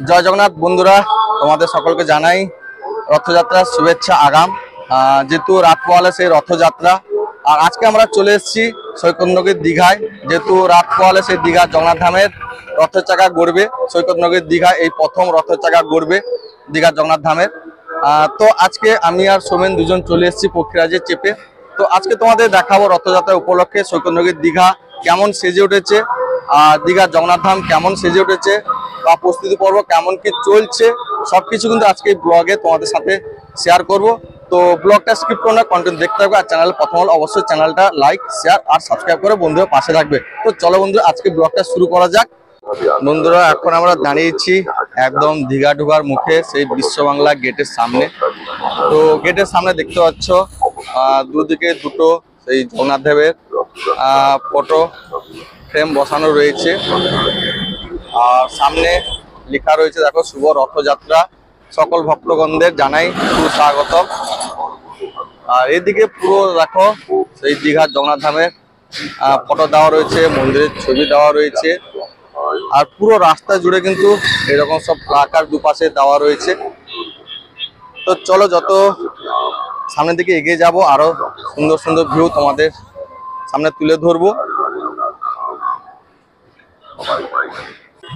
জয় জগন্নাথ বন্ধুরা, তোমাদের সকলকে জানাই রথযাত্রার শুভেচ্ছা আগাম। যেহেতু রাত পোহালে সেই রথযাত্রা, আর আজকে আমরা চলে এসেছি সৈকতনগরীর দীঘায়। যেহেতু রাত পোহালে সেই দীঘা জগন্নাথ ধামের রথের চাকা গড়বে। সৈকতনগরীর দীঘায় এই প্রথম রথের চাকা গড়বে দীঘা জগন্নাথ ধামের। তো আজকে আমি আর সোমেন দুজন চলে এসেছি পক্ষীরাজে চেপে। তো আজকে তোমাদের দেখাবো রথযাত্রা উপলক্ষে সৈকতনগরীর দীঘা কেমন সেজে উঠেছে, আর দীঘা জগন্নাথ ধাম কেমন সেজে উঠেছে বা প্রস্তুতি পর্ব কেমন কি চলছে, সবকিছু কিন্তু আজকে এই ব্লগে তোমাদের সাথে শেয়ার করব। তো ব্লগটা স্কিপ করো না, কন্টেন্ট দেখতে থাকবে। আর চ্যানেল প্রথম হলে অবশ্যই চ্যানেলটা লাইক, শেয়ার আর সাবস্ক্রাইব করে বন্ধুরা পাশে থাকবে। তো চলো বন্ধুরা, আজকে ব্লগটা শুরু করা যাক। বন্ধুরা, এখন আমরা দাঁড়িয়েছি একদম দীঘা ঢোকার মুখে সেই বিশ্ব বাংলা গেটের সামনে। তো গেটের সামনে দেখতে পাচ্ছ দুদিকে দুটো সেই জগন্নাথ দেবের ফটো ফ্রেম বসানো রয়েছে, আর সামনে লেখা রয়েছে দেখো, শুভ রথযাত্রা, সকল ভক্তগণদের জানাই সুস্বাগত। আর এদিকে পুরো দেখো সেই দীঘার জগন্নাথ ধামের ফটো দেওয়া রয়েছে, মন্দিরের ছবি দেওয়া রয়েছে, আর পুরো রাস্তা জুড়ে কিন্তু এরকম সব প্লাকার দুপাশে দেওয়া রয়েছে। তো চলো যত সামনের দিকে এগিয়ে যাব, আরো সুন্দর সুন্দর ভিউ তোমাদের সামনে তুলে ধরবো।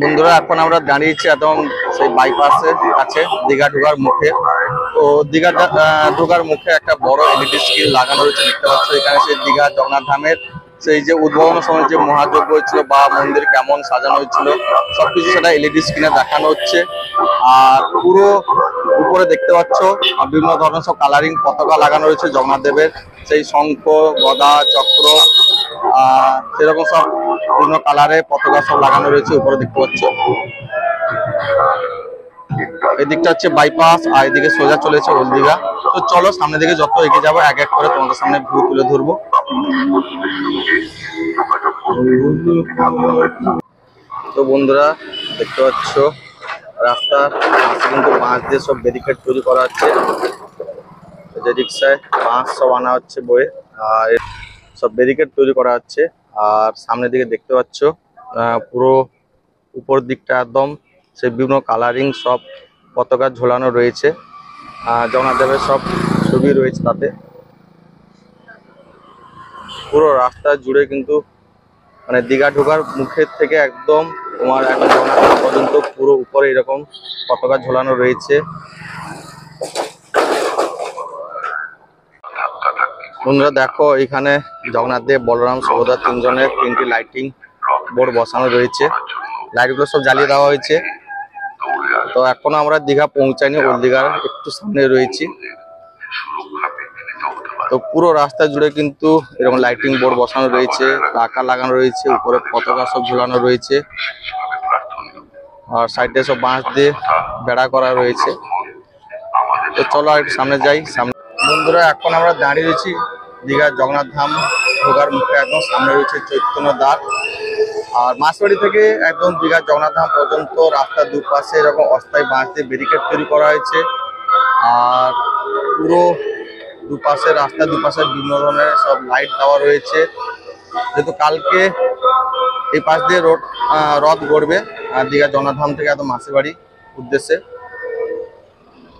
বন্ধুরা, এখন আমরা দাঁড়িয়েছি একদম সেই বাইপাসের কাছে দীঘা ঢোকার মুখে। তো দীঘা ঢোকার মুখে একটা বড় এলইডি স্ক্রিন লাগানো রয়েছে, দেখতে পাচ্ছ। এখানে সেই দীঘা জগন্নাথ ধামের সেই যে উদ্বোধনের সময় যে মহাযজ্ঞ হয়েছিল বা মন্দির কেমন সাজানো হয়েছিল সবকিছু সেটা এলইডি স্ক্রিনে দেখানো হচ্ছে। আর পুরো উপরে দেখতে পাচ্ছ বিভিন্ন ধরনের সব কালারিং পতাকা লাগানো রয়েছে জগন্নাথ দেবের, সেই শঙ্খ, গদা, চক্র, সেরকম সব বিভিন্ন কালারে পতাকা সব লাগানো রয়েছে উপরে দেখতে পাচ্ছ। এদিকটা হচ্ছে বাইপাস, আর এদিকে সোজা চলেছে ওল্ড দীঘা। তো চলো সামনের দিকে যত এগিয়ে যাবো এক এক করে তোমাদের সামনে ভিউ তুলে ধরবো। তো বন্ধুরা, দেখতে পাচ্ছ রাস্তার পাশে কিন্তু বাঁশ দিয়ে সব ব্যারিকেড তৈরি করা হচ্ছে। যে রিক্সায় বাঁশ সব আনা হচ্ছে বয়ে, আর সব ব্যারিকেড তৈরি করা হচ্ছে। আর সামনের দিকে দেখতে পাচ্ছ পুরো উপর দিকটা একদম সেই বিভিন্ন কালারিং সব পতাকা ঝোলানো রয়েছে, জগন্নাথ দেবের সব ছবি রয়েছে তাতে। পুরো রাস্তা জুড়ে কিন্তু মানে দীঘা ঢোকার মুখের থেকে একদম তোমার এখন জগন্নাথ পর্যন্ত পুরো উপরে এরকম পতাকা ঝোলানো রয়েছে। বন্ধুরা দেখো, এখানে জগন্নাথ দেব, বলরাম, সুভদ্রা তিনজনের তিনটি লাইটিং বোর্ড বসানো রয়েছে, লাইটগুলো সব জ্বালিয়ে দেওয়া হয়েছে। তো এখনো আমরা দীঘা পৌঁছাইনি, ওল্ড দীঘার একটু সামনে রয়েছি। তো পুরো রাস্তা জুড়ে কিন্তু এরকম লাইটিং বোর্ড বসানো রয়েছে, টাকা লাগানো রয়েছে, উপরে পতাকা সব ঝুলানো রয়েছে, আর সাইডে সব বাঁশ দিয়ে বেড়া করা রয়েছে। তো চলো আর একটু সামনে যাই। সামনে বন্ধুরা, এখন আমরা দাঁড়িয়ে রয়েছি দীঘা জগন্নাথ ধাম ঢোকার মুখে, একদম সামনে রয়েছে চৈতন্য দ্বার। আর মাসবাড়ি থেকে একদম দীঘা জগন্নাথ ধাম পর্যন্ত রাস্তার দুপাশে এরকম অস্থায়ী বাঁশ দিয়ে ব্যারিকেড তৈরি করা হয়েছে। আর পুরো দুপাশে রাস্তার দুপাশে বিভিন্ন ধরনের সব লাইট দেওয়া রয়েছে, যেহেতু কালকে এই পাশ দিয়ে রথ গড়বে দীঘা জগন্নাথ ধাম থেকে একদম মাসিবাড়ি উদ্দেশ্যে।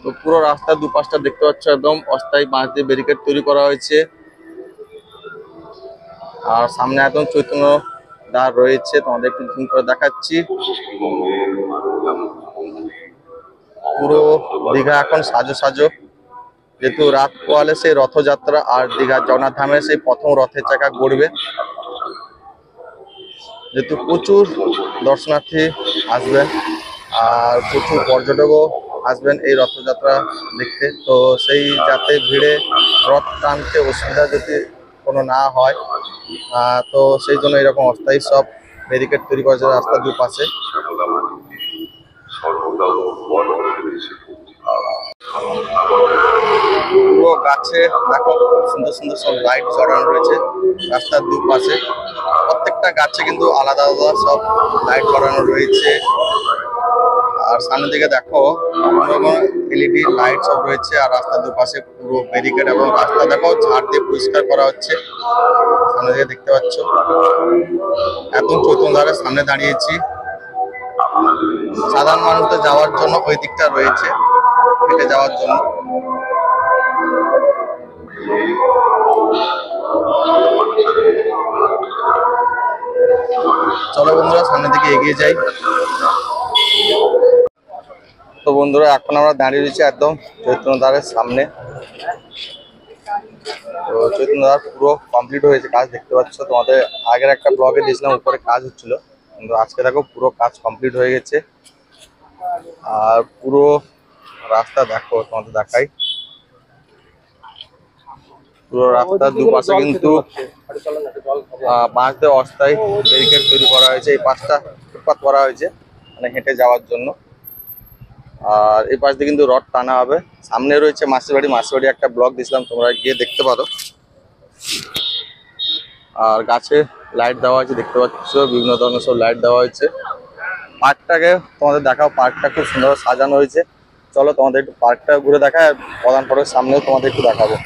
তো পুরো রাস্তার দুপাশটা দেখতে পাচ্ছ একদম অস্থায়ী বাঁশ দিয়ে ব্যারিকেড তৈরি করা হয়েছে। আর সামনে একদম চৈতন্য দ্বার রয়েছে, তোমাদের একটু জুম করে দেখাচ্ছি। পুরো দীঘা এখন সাজো সাজো, যেহেতু রাত পোহালে সেই রথযাত্রা আর দীঘা জগন্নাথ ধামের সেই প্রথম রথের চাকা গড়বে। যেহেতু প্রচুর দর্শনার্থী আসবেন আর প্রচুর পর্যটকও আসবেন এই রথযাত্রা দেখতে। তো সেই যাতে ভিড়ে রথ টানতে অসুবিধা যদি কোনো না হয়, তো সেই জন্য এরকম অস্থায়ী সব ব্যারিকেড তৈরি করেছে রাস্তার দুপাশে। পুরো গাছে দেখো খুব সুন্দর সুন্দর সব লাইট জড়ানো রয়েছে রাস্তার দুপাশে। প্রত্যেকটা গাছে কিন্তু আলাদা আলাদা সব লাইট জড়ানো রয়েছে। আর সামনের দিকে দেখো এলইডি লাইট সব রয়েছে, আর রাস্তার দুপাশে পুরো ব্যারিকেড এবং রাস্তা দেখো ঝাড় দিয়ে পরিষ্কার করা হচ্ছে। সামনে দিকে দেখতে পাচ্ছ একদম চৈতন্য ধারের সামনে দাঁড়িয়েছি। সাধারণ মানুষদের যাওয়ার জন্য ওই দিকটা রয়েছে, হেঁটে যাওয়ার জন্য। চলো বন্ধুরা সামনের দিকে এগিয়ে যাই। তো বন্ধুরা এখন আমরা দাঁড়িয়ে রয়েছি একদম চৈতন্যদ্বারের সামনে। তো চৈতন্যদ্বার পুরো কমপ্লিট হয়েছে কাজ, দেখতে পাচ্ছ। তোমাদের আগের একটা ব্লগে দিয়েছিলাম উপরে কাজ হচ্ছিল, কিন্তু আজকে দেখো পুরো কাজ কমপ্লিট হয়ে গেছে। আর পুরো রাস্তা দেখো, তোমাদের দেখাই। পুরো রাস্তার দুপাশে কিন্তু বাঁশ দিয়ে অস্থায়ী ব্যারিকেড তৈরি করা হয়েছে। এই পাশটা ফুটপাত করা হয়েছে মানে হেঁটে যাওয়ার জন্য। আর এই পাশ দিয়ে কিন্তু রড টানা হবে। সামনে রয়েছে মাসিবাড়ি, মাসিবাড়ি একটা ব্লক দিয়েছিলাম, তোমরা গিয়ে দেখতে পারো। আর গাছে লাইট দেওয়া হয়েছে, দেখতে পাচ্ছ বিভিন্ন ধরনের সব লাইট দেওয়া হয়েছে। পার্কটাকে তোমাদের দেখাও, পার্কটা খুব সুন্দর সাজানো হয়েছে। চলো তোমাদের একটু পার্কটা ঘুরে দেখায়, প্রধান ফটকের সামনেও তোমাদের একটু দেখাবো।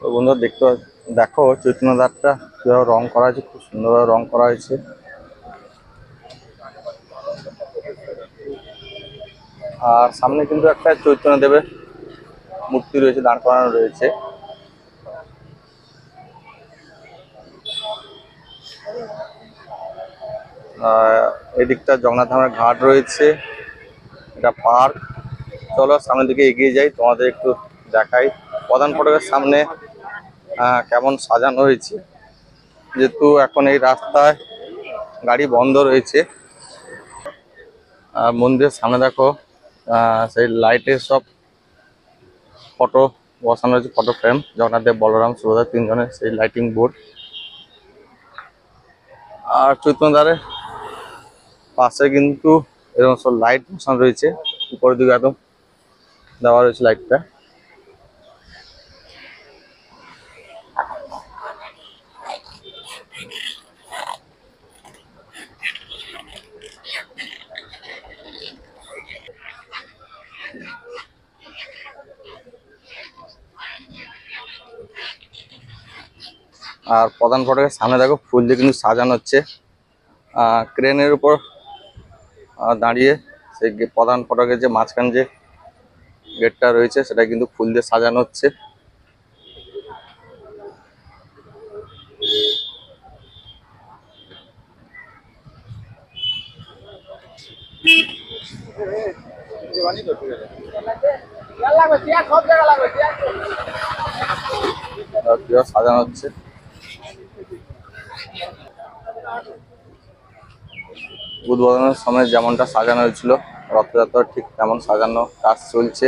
তো বন্ধুরা দেখো চৈতন্যদ্বারটা কিভাবে রং করা হয়েছে, খুব সুন্দরভাবে রং করা হয়েছে। আর সামনে কিন্তু একটা চৈতন্যদেবের মূর্তি রয়েছে, দাঁড় করানো রয়েছে। এদিকটা জগন্নাথ ধামের ঘাট রয়েছে, এটা পার্ক। চলো সামনের দিকে এগিয়ে যাই, তোমাদের একটু দেখাই প্রধান ফটকের সামনে কেমন সাজানো হয়েছে। যেহেতু এখন এই রাস্তায় গাড়ি বন্ধ রয়েছে। মন্দিরের সামনে দেখো সেই লাইটের সব ফটো বসানো হয়েছে, ফটো ফ্রেম জগন্নাথ দেব, বলরাম, সুভদ্রা তিনজনের সেই লাইটিং বোর্ড। আর চৈতন্যদ্বারের পাশে কিন্তু এরকম সব লাইট বসানো রয়েছে, উপরের দিকে একদম দেওয়া রয়েছে লাইটটা। আর প্রধান ফটকের সামনে দেখো ফুল দিয়ে কিন্তু সাজানো হচ্ছে। ক্রেনের উপর দাঁড়িয়ে সেই প্রধান ফটকের যে মাঝখান যে গেটটা রয়েছে সেটা কিন্তু ফুল দিয়ে সাজানো হচ্ছে। সাজানো হচ্ছে। উদ্বোধনের সময় যেমনটা সাজানো হয়েছিল রথযাত্রা ঠিক তেমন সাজানো কাজ চলছে।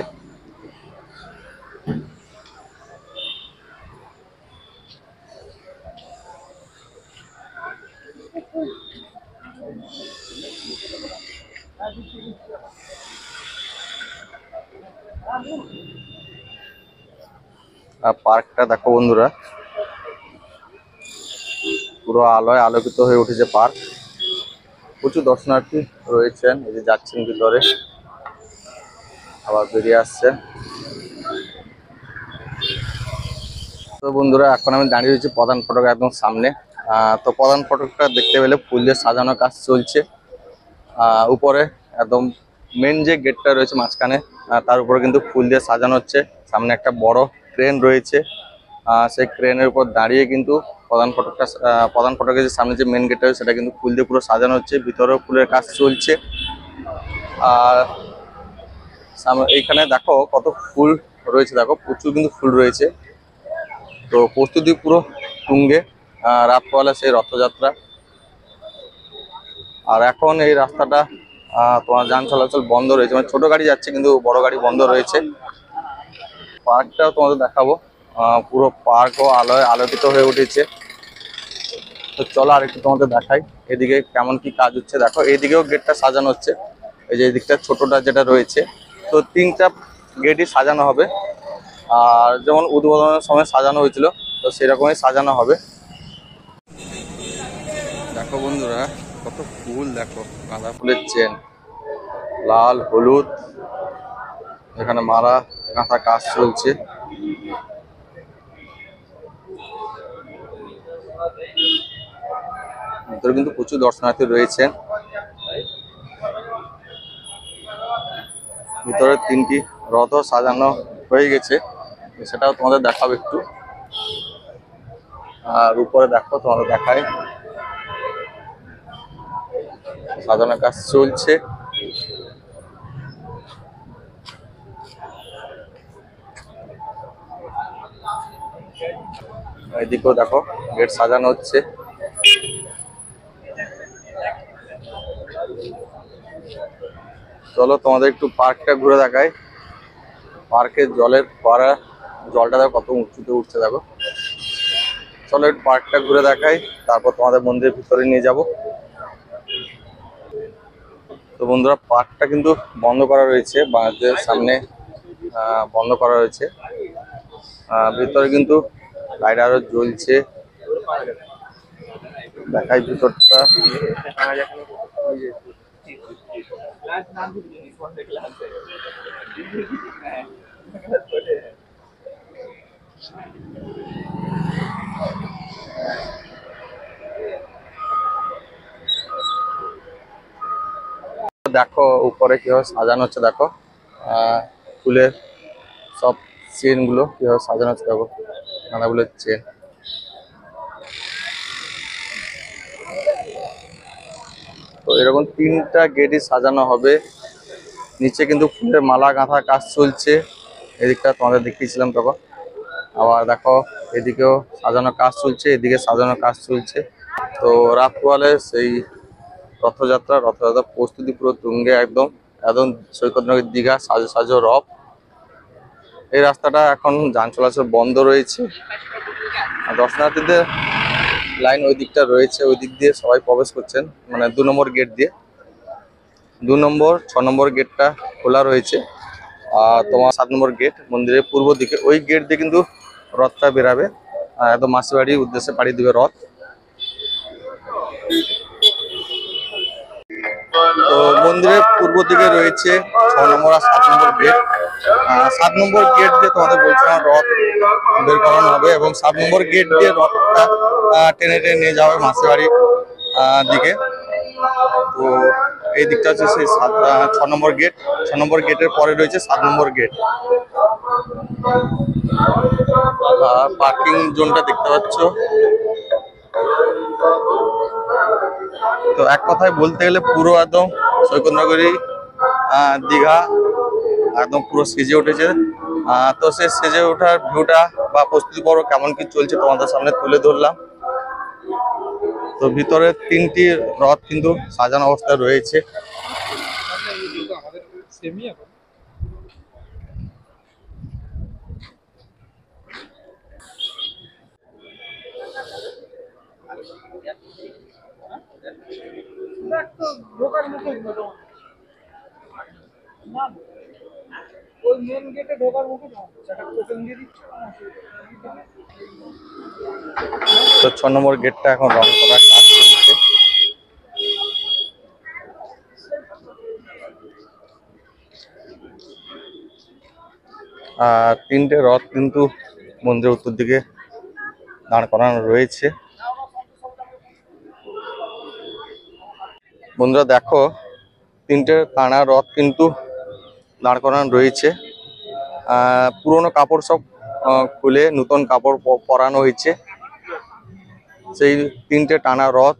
আর পার্কটা দেখো বন্ধুরা, পুরো আলোয় আলোকিত হয়ে উঠেছে পার্ক। প্রচুর দর্শনার্থী রয়েছেন, এই যে যাচ্ছেন ভিতরে আবার বেরিয়ে আসছেন। তো বন্ধুরা এখন আমি দাঁড়িয়ে রয়েছি প্রধান ফটক একদম সামনে। তো প্রধান ফটকটা দেখতে পেলে ফুল দিয়ে সাজানো কাজ চলছে। উপরে একদম মেন যে গেটটা রয়েছে মাঝখানে তার উপরে কিন্তু ফুল দিয়ে সাজানো হচ্ছে। সামনে একটা বড় ক্রেন রয়েছে, সেই ক্রেনের উপর দাঁড়িয়ে কিন্তু প্রধান ফটকের যে সামনে যে মেন গেটটা রয়েছে সেটা কিন্তু ফুল দিয়ে পুরো সাজানো হচ্ছে, ভিতরেও ফুলের কাজ চলছে। আর এইখানে দেখো কত ফুল রয়েছে, দেখো প্রচুর কিন্তু ফুল রয়েছে। তো প্রস্তুতি পুরো তুঙ্গে, রাত পোহালে সেই রথযাত্রা। আর এখন এই রাস্তাটা তোমার যান চলাচল বন্ধ রয়েছে, মানে ছোট গাড়ি যাচ্ছে কিন্তু বড় গাড়ি বন্ধ রয়েছে। পার্কটাও তোমাদের দেখাবো, পুরো পার্কও আলোয় আলোকিত হয়ে উঠেছে। তো চলো আর একটু তোমাদের দেখাই এদিকে কেমন কি কাজ হচ্ছে। দেখো এইদিকেও গেটটা সাজানো হচ্ছে, এই যে এদিকটা ছোটটা যেটা রয়েছে। তো 3টা গেটই সাজানো হবে, আর যেমন উদ্বোধনের সময় সাজানো হয়েছিল তো সেরকমই সাজানো হবে। দেখো বন্ধুরা কত ফুল, দেখো গাঁদা ফুলের চেন, লাল হলুদ, এখানে মারা গাঁথা কাজ চলছে। ভিতরে কিন্তু প্রচুর দর্শনার্থী রয়েছেন। ভিতরে 3টি রথও সাজানো হয়ে গেছে, সেটাও তোমাদের দেখাবো একটু। আর উপরে দেখো, তোমাদের দেখায় সাজানোর কাজ চলছে। এদিকেও দেখো গেট সাজানো হচ্ছে। চলো তোমাদের একটু পার্কটা ঘুরে দেখাই। পার্কের জলের ফোয়ারা, জলটা দেখো কত উঁচুতে উঠছে দেখো। চলো একটু পার্কটা ঘুরে দেখাই, তারপর তোমাদের মন্দিরের ভিতরে নিয়ে যাব। তো বন্ধুরা, পার্কটা কিন্তু বন্ধ করা রয়েছে, বাঁধের সামনে বন্ধ করা রয়েছে। ভিতরে কিন্তু লাইট আরো জ্বলছে, দেখাই ভিতরটা। দেখো উপরে কিভাবে সাজানো হচ্ছে, দেখো ফুলের সব চেন গুলো কিভাবে সাজানো হচ্ছে, দেখো নানা ফুলের চেন। তো এরকম 3টা গেটই সাজানো হবে। নিচে কিন্তু ফুলের মালা গাঁথা কাজ চলছে, এদিকটা তোমাদের দেখিয়েছিলাম তখন। আবার দেখো এদিকেও সাজানোর কাজ চলছে, এদিকে সাজানোর কাজ চলছে। তো রাতওয়ালে সেই রথযাত্রা প্রস্তুতি পুরো তুঙ্গে, একদম একদম সৈকতনগর দীঘা সাজো সাজো রথ। এই রাস্তাটা এখন যান চলাচল বন্ধ রয়েছে, আর দর্শনার্থীদের লাইন ওই দিকটা রয়েছে, ওই দিক দিয়ে সবাই প্রবেশ করছেন, মানে 2 নম্বর গেট দিয়ে। 2 নম্বর 6 নম্বর গেটটা খোলা রয়েছে। আর তোমার 7 নম্বর গেট মন্দিরের পূর্ব দিকে, ওই গেট দিয়ে কিন্তু রথটা বেরাবে, একদম মাসিবাড়ির উদ্দেশ্যে পাড়ি দিবে রথ। তো মন্দিরের পূর্ব দিকে রয়েছে 6 নম্বর আর 7 নম্বর গেট। 7 নম্বর গেট দিয়ে তোমাদের বলছিলাম রথ বের করানো হবে, এবং 7 নম্বর গেট দিয়ে রথটা টেনে টেনে নিয়ে যাবে মাসিবাড়ির দিকে। তো এই দিকটা হচ্ছে সেই 6 নম্বর গেট। 6 নম্বর গেটের পরে রয়েছে 7 নম্বর গেট। পার্কিং জোনটা দেখতে পাচ্ছ। তো এক কথায় বলতে গেলে পুরো একদম সৈকতনগরী দীঘা একদম পুরো সেজে উঠেছে। তো সেই সেজে ওঠার ভিউটা বা প্রস্তুতি পর্ব কেমন কি চলছে তোমাদের সামনে তুলে ধরলাম। তো ভিতরে 3টি রথ কিন্তু সাজানো অবস্থায় রয়েছে। তো 6 নম্বর গেটটা এখন রং করার কাজ চলছে। আর 3টে রথ কিন্তু মন্দিরের উত্তর দিকে দাঁড় করানো রয়েছে। বন্ধুরা দেখো 3টে টানা রথ কিন্তু দাঁড় করানো রয়েছে। পুরোনো কাপড় সব খুলে নতুন কাপড় পরানো হয়েছে। সেই 3টে টানা রথ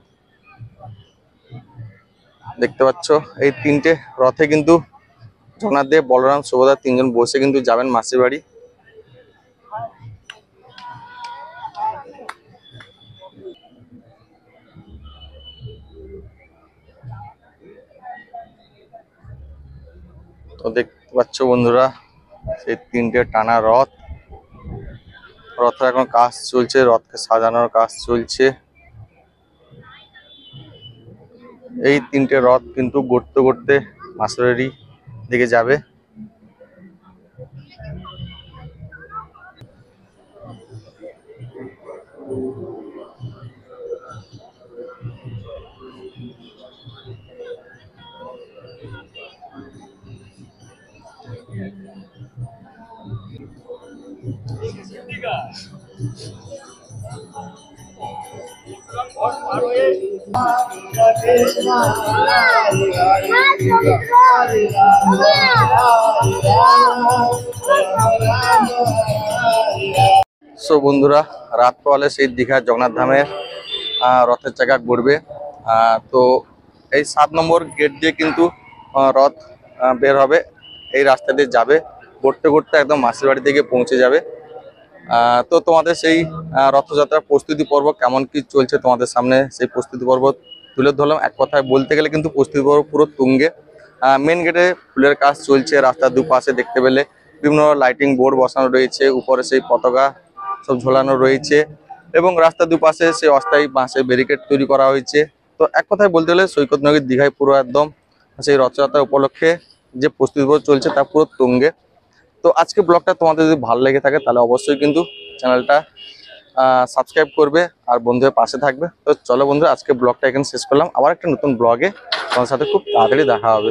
দেখতে পাচ্ছ। এই 3টে রথে কিন্তু জগন্নাথ দেব, বলরাম, সুভদ্রা 3জন বসে কিন্তু যাবেন মাসির বাড়ি। তো দেখতে পাচ্ছ বন্ধুরা সেই 3টে টানা রথ। রথের এখন কাজ চলছে, রথকে সাজানোর কাজ চলছে। এই 3টে রথ কিন্তু গড়তে গড়তে মাসির দিকে যাবে। সো বন্ধুরা, রাত পোহালে সেই দীঘা জগন্নাথ ধামের রথের চাকা ঘুরবে। তো এই 7 নম্বর গেট দিয়ে কিন্তু রথ বের হবে, এই রাস্তা দিয়ে যাবে, ঘুরতে ঘুরতে একদম মাসির বাড়ি থেকে পৌঁছে যাবে। তো তোমাদের সেই রথযাত্রার প্রস্তুতি পর্ব কেমন কি চলছে তোমাদের সামনে সেই প্রস্তুতি পর্ব তুলে ধরলাম। এক কথায় বলতে গেলে কিন্তু প্রস্তুতি পর্ব পুরো তুঙ্গে। মেন গেটে ফুলের কাজ চলছে, রাস্তার দুপাশে দেখতে পেলে বিভিন্ন লাইটিং বোর্ড বসানো রয়েছে, উপরে সেই পতাকা সব ঝোলানো রয়েছে এবং রাস্তার দুপাশে সেই অস্থায়ী বাঁশের ব্যারিকেড তৈরি করা হয়েছে। তো এক কথায় বলতে গেলে সৈকত নগরী দীঘায় পুরো একদম সেই রথযাত্রা উপলক্ষে যে প্রস্তুতি পর্ব চলছে তা পুরো তুঙ্গে। তো আজকে ব্লগটা তোমাদের যদি ভালো লেগে থাকে তাহলে অবশ্যই কিন্তু চ্যানেলটা সাবস্ক্রাইব করবে আর বন্ধুদের পাশে থাকবে। তো চলো বন্ধু, আজকে ব্লগটা এখানে শেষ করলাম, আবার একটা নতুন ব্লগে তোমার সাথে খুব তাড়াতাড়ি দেখা হবে।